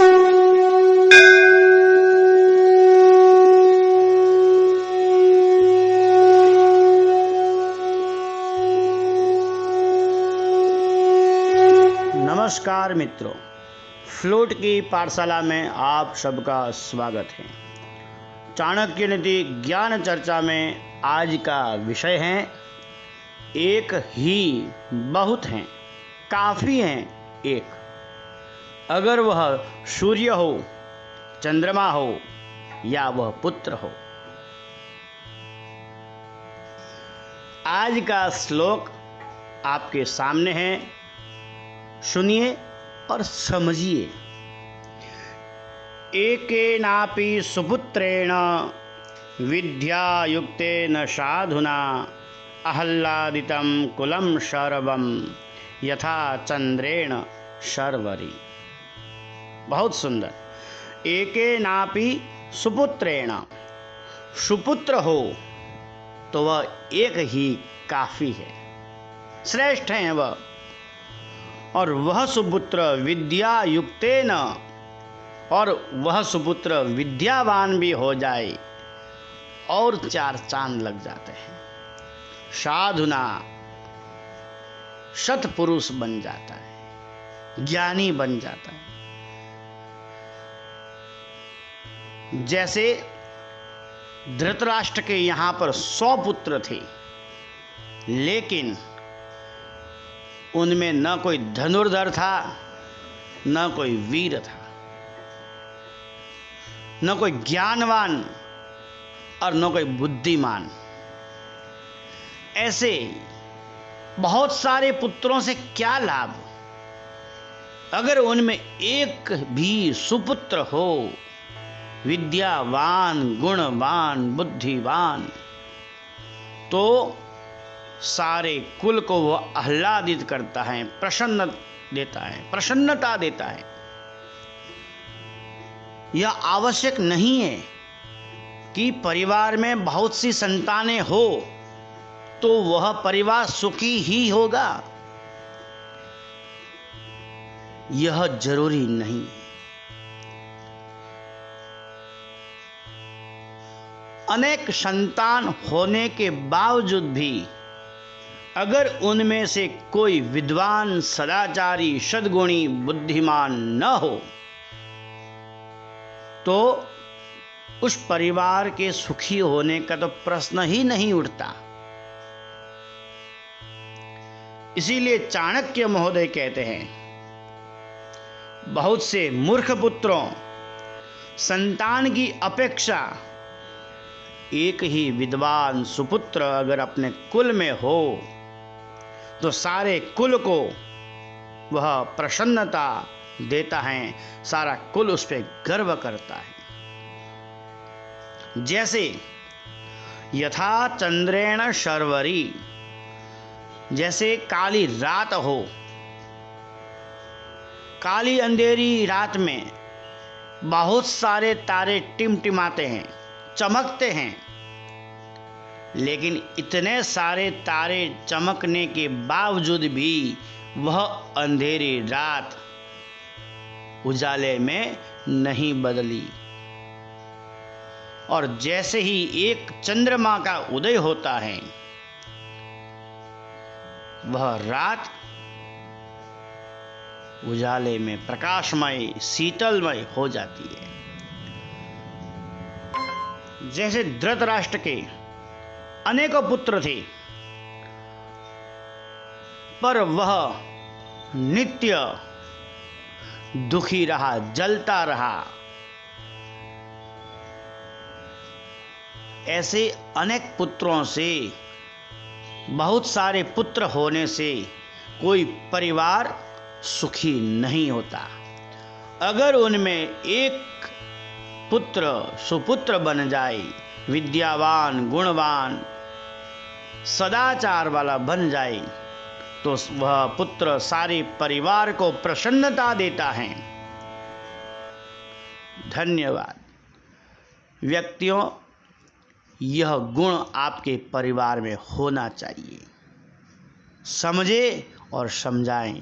नमस्कार मित्रों, फ्लूट की पाठशाला में आप सबका स्वागत है। चाणक्य नीति ज्ञान चर्चा में आज का विषय है एक ही बहुत हैं, काफ़ी हैं एक। अगर वह सूर्य हो, चंद्रमा हो या वह पुत्र हो। आज का श्लोक आपके सामने है, सुनिए और समझिए। एकेनापि सुपुत्रेण विद्यायुक्तेन साधुना आह्लादितं कुलं सर्वं यथा चंद्रेण शर्वरी। बहुत सुंदर। एकेनापि सुपुत्रेण, सुपुत्र हो तो वह एक ही काफ़ी है, श्रेष्ठ हैं वह। और वह सुपुत्र विद्या युक्तेन, और वह सुपुत्र विद्यावान भी हो जाए और 4 चांद लग जाते हैं। साधुना, सत्पुरुष बन जाता है, ज्ञानी बन जाता है। जैसे धृतराष्ट्र के यहाँ पर 100 पुत्र थे, लेकिन उनमें न कोई धनुर्धर था, न कोई वीर था, न कोई ज्ञानवान और न कोई बुद्धिमान। ऐसे बहुत सारे पुत्रों से क्या लाभ अगर उनमें एक भी सुपुत्र हो, विद्यावान, गुणवान, बुद्धिवान, तो सारे कुल को वह आह्लादित करता है, प्रसन्नता देता है। यह आवश्यक नहीं है कि परिवार में बहुत सी संतानें हो तो वह परिवार सुखी ही होगा, यह जरूरी नहीं है। अनेक संतान होने के बावजूद भी अगर उनमें से कोई विद्वान, सदाचारी, सद्गुणी, बुद्धिमान न हो तो उस परिवार के सुखी होने का तो प्रश्न ही नहीं उठता। इसीलिए चाणक्य महोदय कहते हैं, बहुत से मूर्ख पुत्रों, संतान की अपेक्षा एक ही विद्वान सुपुत्र अगर अपने कुल में हो तो सारे कुल को वह प्रसन्नता देता है, सारा कुल उस पर गर्व करता है। जैसे यथा चंद्रेण शर्वरी, जैसे काली रात हो, काली अंधेरी रात में बहुत सारे तारे टिमटिमाते हैं, चमकते हैं, लेकिन इतने सारे तारे चमकने के बावजूद भी वह अंधेरी रात उजाले में नहीं बदली। और जैसे ही एक चंद्रमा का उदय होता है, वह रात उजाले में प्रकाशमय, शीतलमय हो जाती है। जैसे धृतराष्ट्र के अनेकों पुत्र थे, पर वह नित्य दुखी रहा, जलता रहा। ऐसे अनेक पुत्रों से, बहुत सारे पुत्र होने से कोई परिवार सुखी नहीं होता। अगर उनमें एक पुत्र सुपुत्र बन जाए, विद्यावान, गुणवान, सदाचार वाला बन जाए, तो वह पुत्र सारे परिवार को प्रसन्नता देता है। धन्यवाद। व्यक्तियों, यह गुण आपके परिवार में होना चाहिए। समझे और समझाएं।